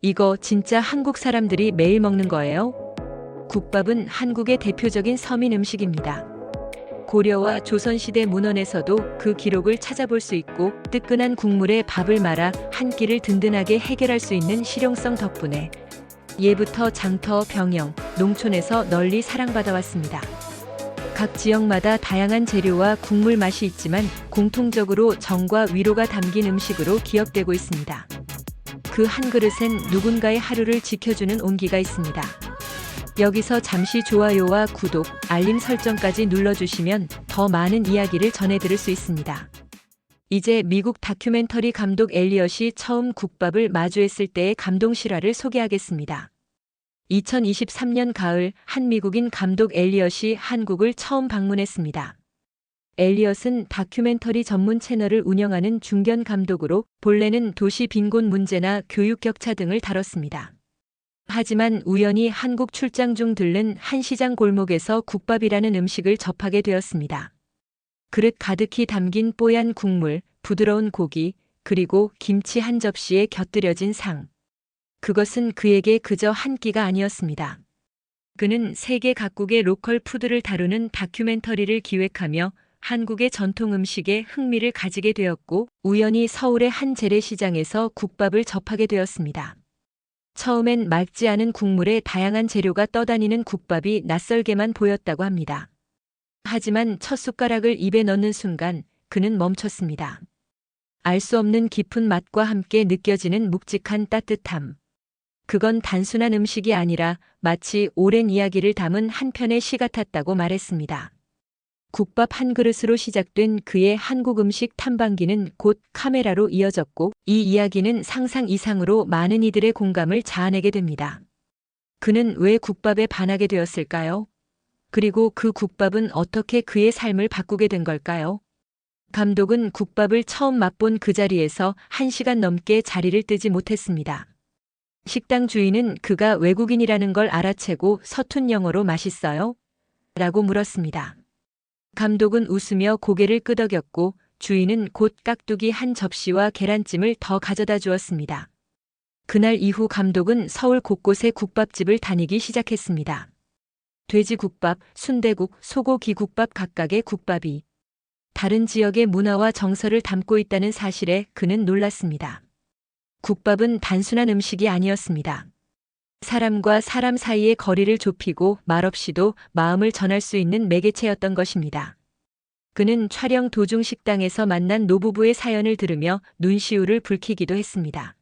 이거 진짜 한국 사람들이 매일 먹는 거예요? 국밥은 한국의 대표적인 서민 음식입니다. 고려와 조선시대 문헌에서도 그 기록을 찾아볼 수 있고, 뜨끈한 국물에 밥을 말아 한 끼를 든든하게 해결할 수 있는 실용성 덕분에 예부터 장터, 병영, 농촌에서 널리 사랑받아왔습니다. 각 지역마다 다양한 재료와 국물 맛이 있지만 공통적으로 정과 위로가 담긴 음식으로 기억되고 있습니다. 그 한 그릇엔 누군가의 하루를 지켜주는 온기가 있습니다. 여기서 잠시 좋아요와 구독, 알림 설정까지 눌러주시면 더 많은 이야기를 전해드릴 수 있습니다. 이제 미국 다큐멘터리 감독 엘리엇이 처음 국밥을 마주했을 때의 감동 실화를 소개하겠습니다. 2023년 가을, 한 미국인 감독 엘리엇이 한국을 처음 방문했습니다. 엘리엇은 다큐멘터리 전문 채널을 운영하는 중견 감독으로 본래는 도시 빈곤 문제나 교육 격차 등을 다뤘습니다. 하지만 우연히 한국 출장 중 들른 한 시장 골목에서 국밥이라는 음식을 접하게 되었습니다. 그릇 가득히 담긴 뽀얀 국물, 부드러운 고기, 그리고 김치 한 접시에 곁들여진 상. 그것은 그에게 그저 한 끼가 아니었습니다. 그는 세계 각국의 로컬 푸드를 다루는 다큐멘터리를 기획하며 한국의 전통 음식에 흥미를 가지게 되었고, 우연히 서울의 한 재래시장에서 국밥을 접하게 되었습니다. 처음엔 맑지 않은 국물에 다양한 재료가 떠다니는 국밥이 낯설게만 보였다고 합니다. 하지만 첫 숟가락을 입에 넣는 순간 그는 멈췄습니다. 알 수 없는 깊은 맛과 함께 느껴지는 묵직한 따뜻함. 그건 단순한 음식이 아니라 마치 오랜 이야기를 담은 한 편의 시 같았다고 말했습니다. 국밥 한 그릇으로 시작된 그의 한국 음식 탐방기는 곧 카메라로 이어졌고, 이 이야기는 상상 이상으로 많은 이들의 공감을 자아내게 됩니다. 그는 왜 국밥에 반하게 되었을까요? 그리고 그 국밥은 어떻게 그의 삶을 바꾸게 된 걸까요? 감독은 국밥을 처음 맛본 그 자리에서 1시간 넘게 자리를 뜨지 못했습니다. 식당 주인은 그가 외국인이라는 걸 알아채고 서툰 영어로 맛있어요? 라고 물었습니다. 감독은 웃으며 고개를 끄덕였고, 주인은 곧 깍두기 한 접시와 계란찜을 더 가져다 주었습니다. 그날 이후 감독은 서울 곳곳에 국밥집을 다니기 시작했습니다. 돼지국밥, 순대국, 소고기국밥 각각의 국밥이 다른 지역의 문화와 정서를 담고 있다는 사실에 그는 놀랐습니다. 국밥은 단순한 음식이 아니었습니다. 사람과 사람 사이의 거리를 좁히고 말없이도 마음을 전할 수 있는 매개체였던 것입니다. 그는 촬영 도중 식당에서 만난 노부부의 사연을 들으며 눈시울을 붉히기도 했습니다.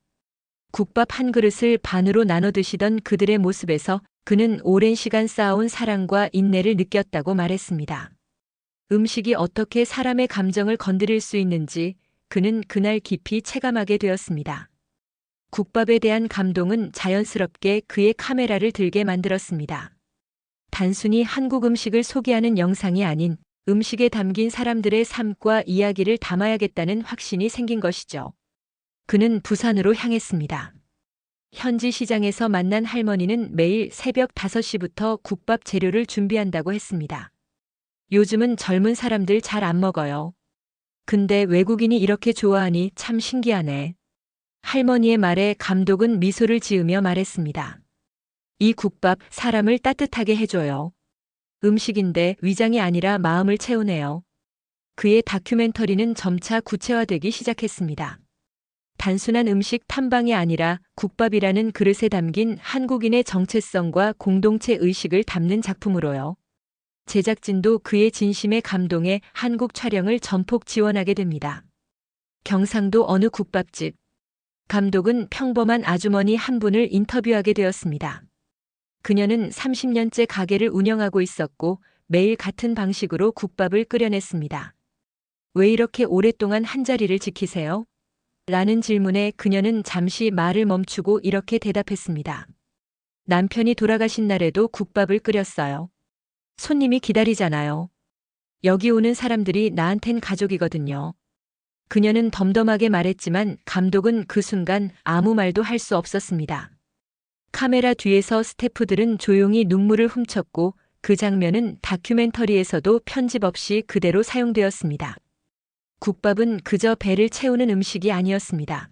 국밥 한 그릇을 반으로 나눠 드시던 그들의 모습에서 그는 오랜 시간 쌓아온 사랑과 인내를 느꼈다고 말했습니다. 음식이 어떻게 사람의 감정을 건드릴 수 있는지 그는 그날 깊이 체감하게 되었습니다. 국밥에 대한 감동은 자연스럽게 그의 카메라를 들게 만들었습니다. 단순히 한국 음식을 소개하는 영상이 아닌 음식에 담긴 사람들의 삶과 이야기를 담아야겠다는 확신이 생긴 것이죠. 그는 부산으로 향했습니다. 현지 시장에서 만난 할머니는 매일 새벽 5시부터 국밥 재료를 준비한다고 했습니다. 요즘은 젊은 사람들 잘 안 먹어요. 근데 외국인이 이렇게 좋아하니 참 신기하네. 할머니의 말에 감독은 미소를 지으며 말했습니다. 이 국밥 사람을 따뜻하게 해줘요. 음식인데 위장이 아니라 마음을 채우네요. 그의 다큐멘터리는 점차 구체화되기 시작했습니다. 단순한 음식 탐방이 아니라 국밥이라는 그릇에 담긴 한국인의 정체성과 공동체 의식을 담는 작품으로요. 제작진도 그의 진심에 감동해 한국 촬영을 전폭 지원하게 됩니다. 경상도 어느 국밥집. 감독은 평범한 아주머니 한 분을 인터뷰하게 되었습니다. 그녀는 30년째 가게를 운영하고 있었고 매일 같은 방식으로 국밥을 끓여냈습니다. 왜 이렇게 오랫동안 한 자리를 지키세요? 라는 질문에 그녀는 잠시 말을 멈추고 이렇게 대답했습니다. 남편이 돌아가신 날에도 국밥을 끓였어요. 손님이 기다리잖아요. 여기 오는 사람들이 나한텐 가족이거든요. 그녀는 덤덤하게 말했지만 감독은 그 순간 아무 말도 할 수 없었습니다. 카메라 뒤에서 스태프들은 조용히 눈물을 훔쳤고 그 장면은 다큐멘터리에서도 편집 없이 그대로 사용되었습니다. 국밥은 그저 배를 채우는 음식이 아니었습니다.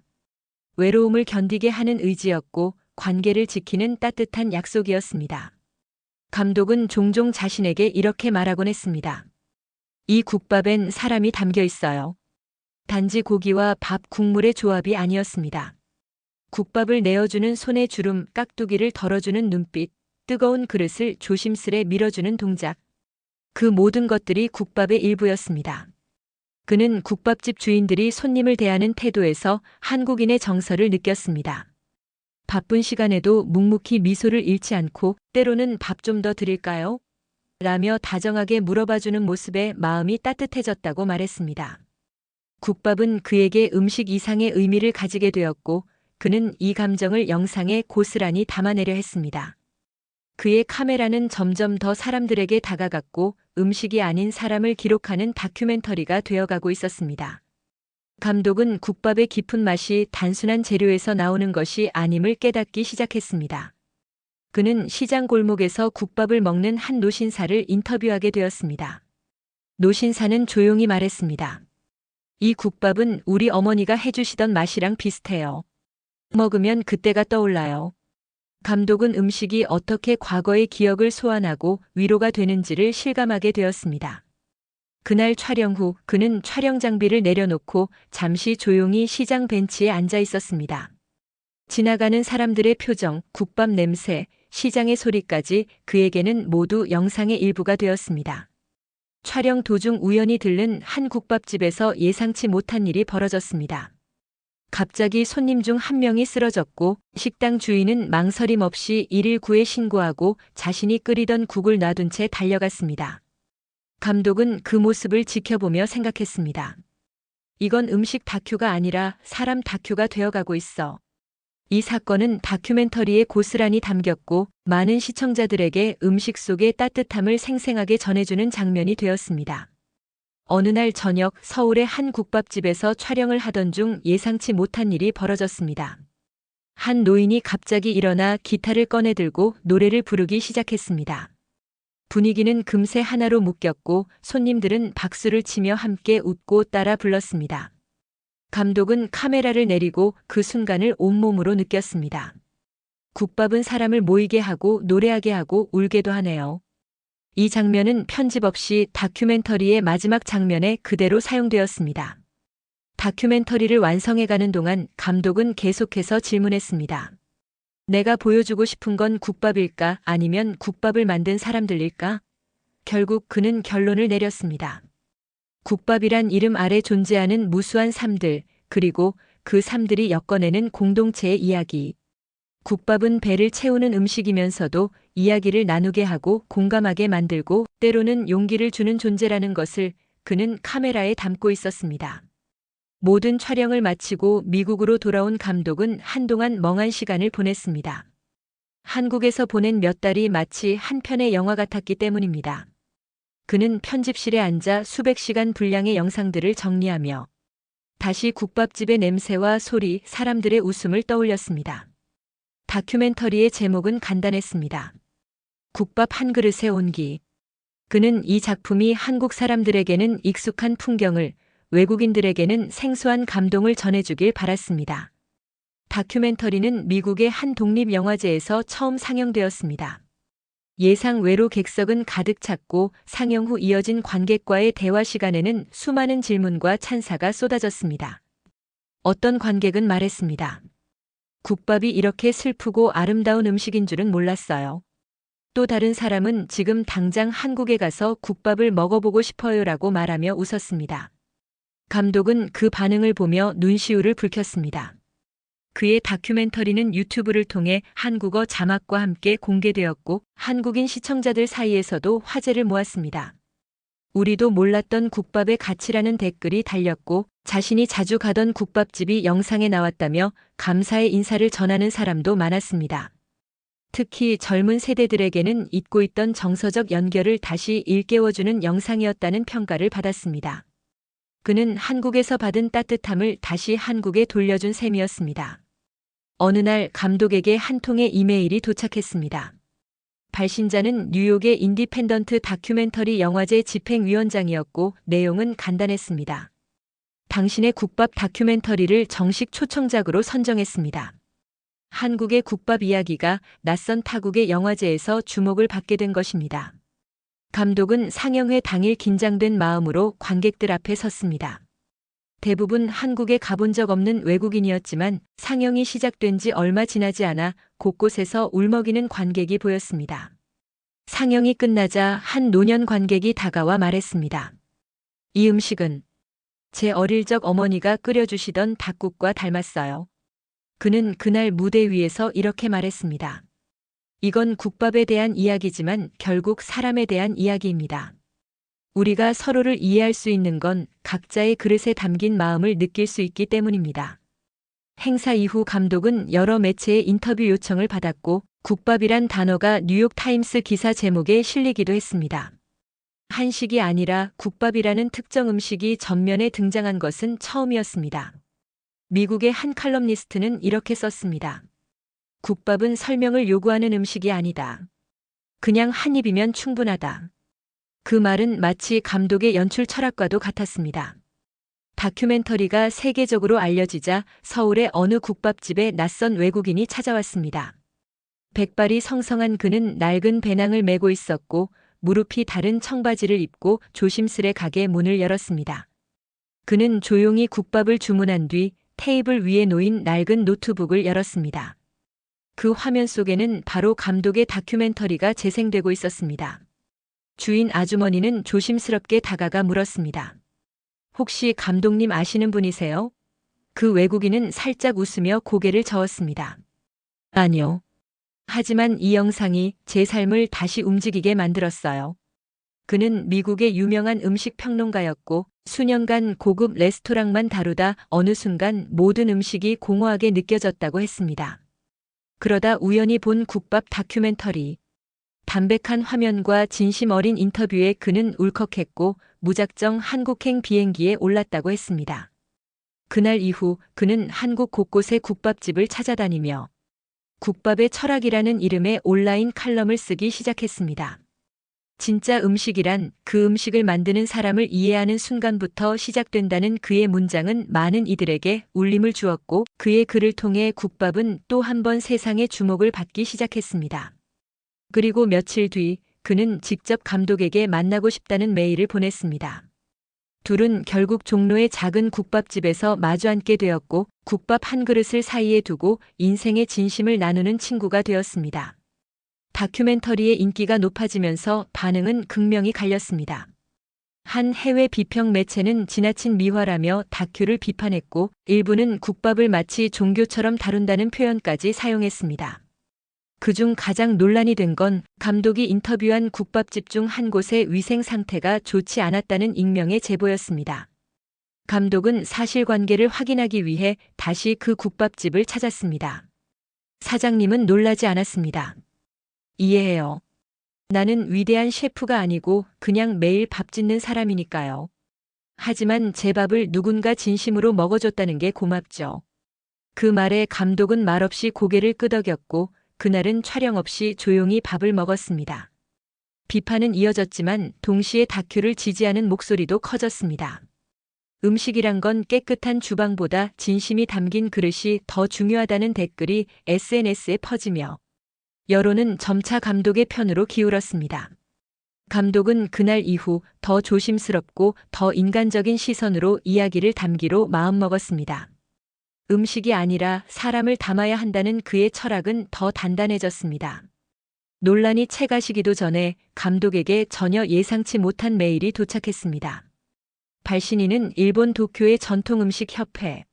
외로움을 견디게 하는 의지였고 관계를 지키는 따뜻한 약속이었습니다. 감독은 종종 자신에게 이렇게 말하곤 했습니다. 이 국밥엔 사람이 담겨 있어요. 단지 고기와 밥, 국물의 조합이 아니었습니다. 국밥을 내어주는 손의 주름, 깍두기를 덜어주는 눈빛, 뜨거운 그릇을 조심스레 밀어주는 동작. 그 모든 것들이 국밥의 일부였습니다. 그는 국밥집 주인들이 손님을 대하는 태도에서 한국인의 정서를 느꼈습니다. 바쁜 시간에도 묵묵히 미소를 잃지 않고 때로는 밥 좀 더 드릴까요? 라며 다정하게 물어봐주는 모습에 마음이 따뜻해졌다고 말했습니다. 국밥은 그에게 음식 이상의 의미를 가지게 되었고 그는 이 감정을 영상에 고스란히 담아내려 했습니다. 그의 카메라는 점점 더 사람들에게 다가갔고 음식이 아닌 사람을 기록하는 다큐멘터리가 되어가고 있었습니다. 감독은 국밥의 깊은 맛이 단순한 재료에서 나오는 것이 아님을 깨닫기 시작했습니다. 그는 시장 골목에서 국밥을 먹는 한 노신사를 인터뷰하게 되었습니다. 노신사는 조용히 말했습니다. 이 국밥은 우리 어머니가 해주시던 맛이랑 비슷해요. 먹으면 그때가 떠올라요. 감독은 음식이 어떻게 과거의 기억을 소환하고 위로가 되는지를 실감하게 되었습니다. 그날 촬영 후 그는 촬영 장비를 내려놓고 잠시 조용히 시장 벤치에 앉아 있었습니다. 지나가는 사람들의 표정, 국밥 냄새, 시장의 소리까지 그에게는 모두 영상의 일부가 되었습니다. 촬영 도중 우연히 들른 한 국밥집에서 예상치 못한 일이 벌어졌습니다. 갑자기 손님 중 한 명이 쓰러졌고 식당 주인은 망설임 없이 119에 신고하고 자신이 끓이던 국을 놔둔 채 달려갔습니다. 감독은 그 모습을 지켜보며 생각했습니다. 이건 음식 다큐가 아니라 사람 다큐가 되어가고 있어. 이 사건은 다큐멘터리에 고스란히 담겼고 많은 시청자들에게 음식 속의 따뜻함을 생생하게 전해주는 장면이 되었습니다. 어느 날 저녁 서울의 한 국밥집에서 촬영을 하던 중 예상치 못한 일이 벌어졌습니다. 한 노인이 갑자기 일어나 기타를 꺼내 들고 노래를 부르기 시작했습니다. 분위기는 금세 하나로 묶였고 손님들은 박수를 치며 함께 웃고 따라 불렀습니다. 감독은 카메라를 내리고 그 순간을 온몸으로 느꼈습니다. 국밥은 사람을 모이게 하고 노래하게 하고 울게도 하네요. 이 장면은 편집 없이 다큐멘터리의 마지막 장면에 그대로 사용되었습니다. 다큐멘터리를 완성해가는 동안 감독은 계속해서 질문했습니다. 내가 보여주고 싶은 건 국밥일까 아니면 국밥을 만든 사람들일까? 결국 그는 결론을 내렸습니다. 국밥이란 이름 아래 존재하는 무수한 삶들, 그리고 그 삶들이 엮어내는 공동체의 이야기. 국밥은 배를 채우는 음식이면서도 이야기를 나누게 하고 공감하게 만들고 때로는 용기를 주는 존재라는 것을 그는 카메라에 담고 있었습니다. 모든 촬영을 마치고 미국으로 돌아온 감독은 한동안 멍한 시간을 보냈습니다. 한국에서 보낸 몇 달이 마치 한 편의 영화 같았기 때문입니다. 그는 편집실에 앉아 수백 시간 분량의 영상들을 정리하며 다시 국밥집의 냄새와 소리, 사람들의 웃음을 떠올렸습니다. 다큐멘터리의 제목은 간단했습니다. 국밥 한 그릇의 온기. 그는 이 작품이 한국 사람들에게는 익숙한 풍경을, 외국인들에게는 생소한 감동을 전해주길 바랐습니다. 다큐멘터리는 미국의 한 독립영화제에서 처음 상영되었습니다. 예상 외로 객석은 가득 찼고 상영 후 이어진 관객과의 대화 시간에는 수많은 질문과 찬사가 쏟아졌습니다. 어떤 관객은 말했습니다. 국밥이 이렇게 슬프고 아름다운 음식인 줄은 몰랐어요. 또 다른 사람은 지금 당장 한국에 가서 국밥을 먹어보고 싶어요라고 말하며 웃었습니다. 감독은 그 반응을 보며 눈시울을 붉혔습니다. 그의 다큐멘터리는 유튜브를 통해 한국어 자막과 함께 공개되었고 한국인 시청자들 사이에서도 화제를 모았습니다. 우리도 몰랐던 국밥의 가치라는 댓글이 달렸고 자신이 자주 가던 국밥집이 영상에 나왔다며 감사의 인사를 전하는 사람도 많았습니다. 특히 젊은 세대들에게는 잊고 있던 정서적 연결을 다시 일깨워주는 영상이었다는 평가를 받았습니다. 그는 한국에서 받은 따뜻함을 다시 한국에 돌려준 셈이었습니다. 어느 날 감독에게 한 통의 이메일이 도착했습니다. 발신자는 뉴욕의 인디펜던트 다큐멘터리 영화제 집행위원장이었고 내용은 간단했습니다. 당신의 국밥 다큐멘터리를 정식 초청작으로 선정했습니다. 한국의 국밥 이야기가 낯선 타국의 영화제에서 주목을 받게 된 것입니다. 감독은 상영회 당일 긴장된 마음으로 관객들 앞에 섰습니다. 대부분 한국에 가본 적 없는 외국인이었지만 상영이 시작된 지 얼마 지나지 않아 곳곳에서 울먹이는 관객이 보였습니다. 상영이 끝나자 한 노년 관객이 다가와 말했습니다. 이 음식은 제 어릴 적 어머니가 끓여주시던 닭국과 닮았어요. 그는 그날 무대 위에서 이렇게 말했습니다. 이건 국밥에 대한 이야기지만 결국 사람에 대한 이야기입니다. 우리가 서로를 이해할 수 있는 건 각자의 그릇에 담긴 마음을 느낄 수 있기 때문입니다. 행사 이후 감독은 여러 매체의 인터뷰 요청을 받았고 국밥이란 단어가 뉴욕타임스 기사 제목에 실리기도 했습니다. 한식이 아니라 국밥이라는 특정 음식이 전면에 등장한 것은 처음이었습니다. 미국의 한 칼럼니스트는 이렇게 썼습니다. 국밥은 설명을 요구하는 음식이 아니다. 그냥 한 입이면 충분하다. 그 말은 마치 감독의 연출 철학과도 같았습니다. 다큐멘터리가 세계적으로 알려지자 서울의 어느 국밥집에 낯선 외국인이 찾아왔습니다. 백발이 성성한 그는 낡은 배낭을 메고 있었고 무릎이 다른 청바지를 입고 조심스레 가게 문을 열었습니다. 그는 조용히 국밥을 주문한 뒤 테이블 위에 놓인 낡은 노트북을 열었습니다. 그 화면 속에는 바로 감독의 다큐멘터리가 재생되고 있었습니다. 주인 아주머니는 조심스럽게 다가가 물었습니다. 혹시 감독님 아시는 분이세요? 그 외국인은 살짝 웃으며 고개를 저었습니다. 아니요. 하지만 이 영상이 제 삶을 다시 움직이게 만들었어요. 그는 미국의 유명한 음식 평론가였고 수년간 고급 레스토랑만 다루다 어느 순간 모든 음식이 공허하게 느껴졌다고 했습니다. 그러다 우연히 본 국밥 다큐멘터리. 담백한 화면과 진심 어린 인터뷰에 그는 울컥했고 무작정 한국행 비행기에 올랐다고 했습니다. 그날 이후 그는 한국 곳곳의 국밥집을 찾아다니며 국밥의 철학이라는 이름의 온라인 칼럼을 쓰기 시작했습니다. 진짜 음식이란 그 음식을 만드는 사람을 이해하는 순간부터 시작된다는 그의 문장은 많은 이들에게 울림을 주었고 그의 글을 통해 국밥은 또 한 번 세상의 주목을 받기 시작했습니다. 그리고 며칠 뒤 그는 직접 감독에게 만나고 싶다는 메일을 보냈습니다. 둘은 결국 종로의 작은 국밥집에서 마주 앉게 되었고 국밥 한 그릇을 사이에 두고 인생의 진심을 나누는 친구가 되었습니다. 다큐멘터리의 인기가 높아지면서 반응은 극명히 갈렸습니다. 한 해외 비평 매체는 지나친 미화라며 다큐를 비판했고 일부는 국밥을 마치 종교처럼 다룬다는 표현까지 사용했습니다. 그중 가장 논란이 된 건 감독이 인터뷰한 국밥집 중 한 곳의 위생 상태가 좋지 않았다는 익명의 제보였습니다. 감독은 사실관계를 확인하기 위해 다시 그 국밥집을 찾았습니다. 사장님은 놀라지 않았습니다. 이해해요. 나는 위대한 셰프가 아니고 그냥 매일 밥 짓는 사람이니까요. 하지만 제 밥을 누군가 진심으로 먹어줬다는 게 고맙죠. 그 말에 감독은 말없이 고개를 끄덕였고 그날은 촬영 없이 조용히 밥을 먹었습니다. 비판은 이어졌지만 동시에 다큐를 지지하는 목소리도 커졌습니다. 음식이란 건 깨끗한 주방보다 진심이 담긴 그릇이 더 중요하다는 댓글이 SNS에 퍼지며 여론은 점차 감독의 편으로 기울었습니다. 감독은 그날 이후 더 조심스럽고 더 인간적인 시선으로 이야기를 담기로 마음먹었습니다. 음식이 아니라 사람을 담아야 한다는 그의 철학은 더 단단해졌습니다. 논란이 채 가시기도 전에 감독에게 전혀 예상치 못한 메일이 도착했습니다. 발신인은 일본 도쿄의 전통음식 협회.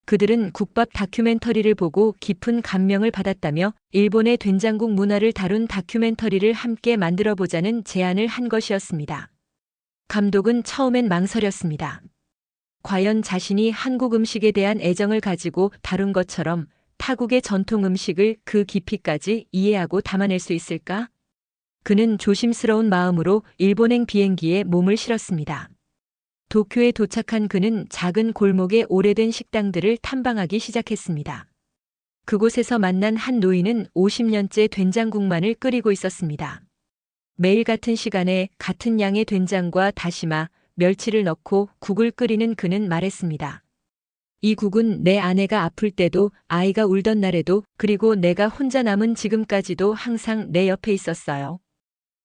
그들은 국밥 다큐멘터리를 보고 깊은 감명을 받았다며 일본의 된장국 문화를 다룬 다큐멘터리를 함께 만들어보자는 제안을 한 것이었습니다. 감독은 처음엔 망설였습니다. 과연 자신이 한국 음식에 대한 애정을 가지고 다룬 것처럼 타국의 전통 음식을 그 깊이까지 이해하고 담아낼 수 있을까? 그는 조심스러운 마음으로 일본행 비행기에 몸을 실었습니다. 도쿄에 도착한 그는 작은 골목의 오래된 식당들을 탐방하기 시작했습니다. 그곳에서 만난 한 노인은 50년째 된장국만을 끓이고 있었습니다. 매일 같은 시간에 같은 양의 된장과 다시마, 멸치를 넣고 국을 끓이는 그는 말했습니다. 이 국은 내 아내가 아플 때도, 아이가 울던 날에도, 그리고 내가 혼자 남은 지금까지도 항상 내 옆에 있었어요.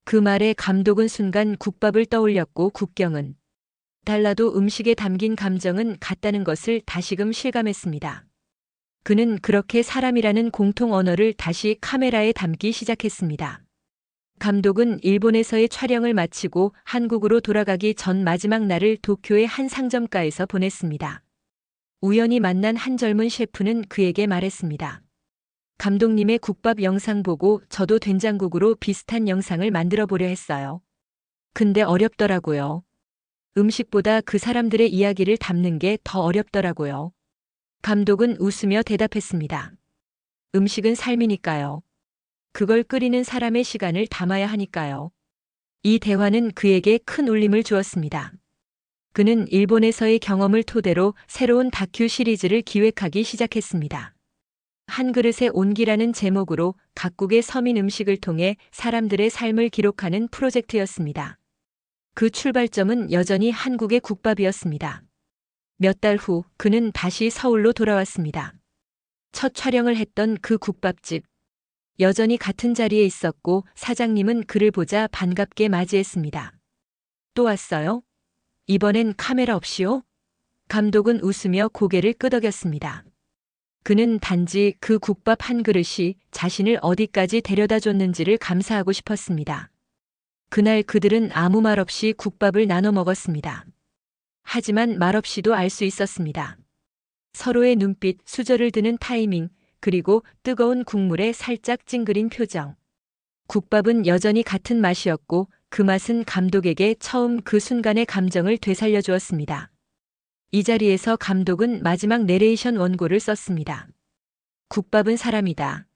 그 말에 감독은 순간 국밥을 떠올렸고 국경은 달라도 음식에 담긴 감정은 같다는 것을 다시금 실감했습니다. 그는 그렇게 사람이라는 공통 언어를 다시 카메라에 담기 시작했습니다. 감독은 일본에서의 촬영을 마치고 한국으로 돌아가기 전 마지막 날을 도쿄의 한 상점가에서 보냈습니다. 우연히 만난 한 젊은 셰프는 그에게 말했습니다. 감독님의 국밥 영상 보고 저도 된장국으로 비슷한 영상을 만들어 보려 했어요. 근데 어렵더라고요. 음식보다 그 사람들의 이야기를 담는 게 더 어렵더라고요. 감독은 웃으며 대답했습니다. 음식은 삶이니까요. 그걸 끓이는 사람의 시간을 담아야 하니까요. 이 대화는 그에게 큰 울림을 주었습니다. 그는 일본에서의 경험을 토대로 새로운 다큐 시리즈를 기획하기 시작했습니다. 한 그릇의 온기라는 제목으로 각국의 서민 음식을 통해 사람들의 삶을 기록하는 프로젝트였습니다. 그 출발점은 여전히 한국의 국밥이었습니다. 몇 달 후 그는 다시 서울로 돌아왔습니다. 첫 촬영을 했던 그 국밥집. 여전히 같은 자리에 있었고 사장님은 그를 보자 반갑게 맞이했습니다. 또 왔어요? 이번엔 카메라 없이요? 감독은 웃으며 고개를 끄덕였습니다. 그는 단지 그 국밥 한 그릇이 자신을 어디까지 데려다 줬는지를 감사하고 싶었습니다. 그날 그들은 아무 말 없이 국밥을 나눠 먹었습니다. 하지만 말없이도 알 수 있었습니다. 서로의 눈빛, 수저를 드는 타이밍, 그리고 뜨거운 국물에 살짝 찡그린 표정. 국밥은 여전히 같은 맛이었고 그 맛은 감독에게 처음 그 순간의 감정을 되살려 주었습니다. 이 자리에서 감독은 마지막 내레이션 원고를 썼습니다. 국밥은 사람이다.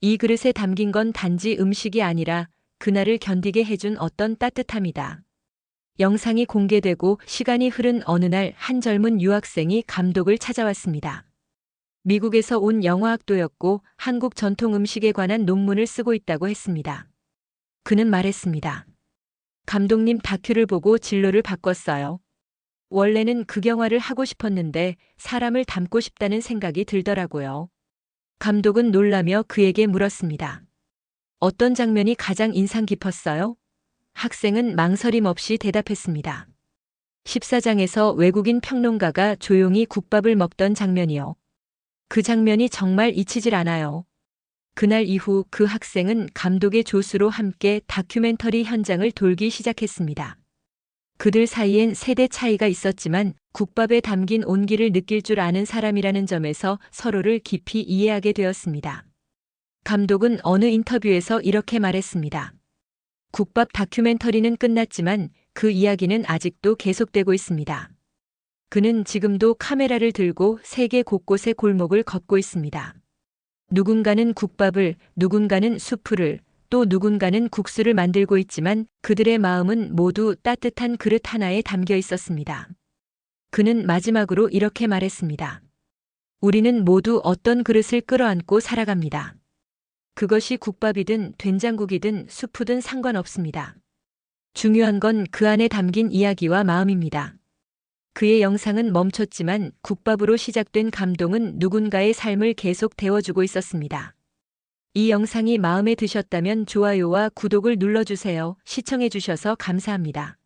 이 그릇에 담긴 건 단지 음식이 아니라 그날을 견디게 해준 어떤 따뜻함이다. 영상이 공개되고 시간이 흐른 어느 날 한 젊은 유학생이 감독을 찾아왔습니다. 미국에서 온 영화학도였고 한국 전통 음식에 관한 논문을 쓰고 있다고 했습니다. 그는 말했습니다. 감독님 다큐를 보고 진로를 바꿨어요. 원래는 극영화를 하고 싶었는데 사람을 담고 싶다는 생각이 들더라고요. 감독은 놀라며 그에게 물었습니다. 어떤 장면이 가장 인상 깊었어요? 학생은 망설임 없이 대답했습니다. 14장에서 외국인 평론가가 조용히 국밥을 먹던 장면이요. 그 장면이 정말 잊히질 않아요. 그날 이후 그 학생은 감독의 조수로 함께 다큐멘터리 현장을 돌기 시작했습니다. 그들 사이엔 세대 차이가 있었지만 국밥에 담긴 온기를 느낄 줄 아는 사람이라는 점에서 서로를 깊이 이해하게 되었습니다. 감독은 어느 인터뷰에서 이렇게 말했습니다. 국밥 다큐멘터리는 끝났지만 그 이야기는 아직도 계속되고 있습니다. 그는 지금도 카메라를 들고 세계 곳곳의 골목을 걷고 있습니다. 누군가는 국밥을, 누군가는 수프를, 또 누군가는 국수를 만들고 있지만 그들의 마음은 모두 따뜻한 그릇 하나에 담겨 있었습니다. 그는 마지막으로 이렇게 말했습니다. 우리는 모두 어떤 그릇을 끌어안고 살아갑니다. 그것이 국밥이든 된장국이든 수프든 상관없습니다. 중요한 건 그 안에 담긴 이야기와 마음입니다. 그의 영상은 멈췄지만 국밥으로 시작된 감동은 누군가의 삶을 계속 데워주고 있었습니다. 이 영상이 마음에 드셨다면 좋아요와 구독을 눌러주세요. 시청해주셔서 감사합니다.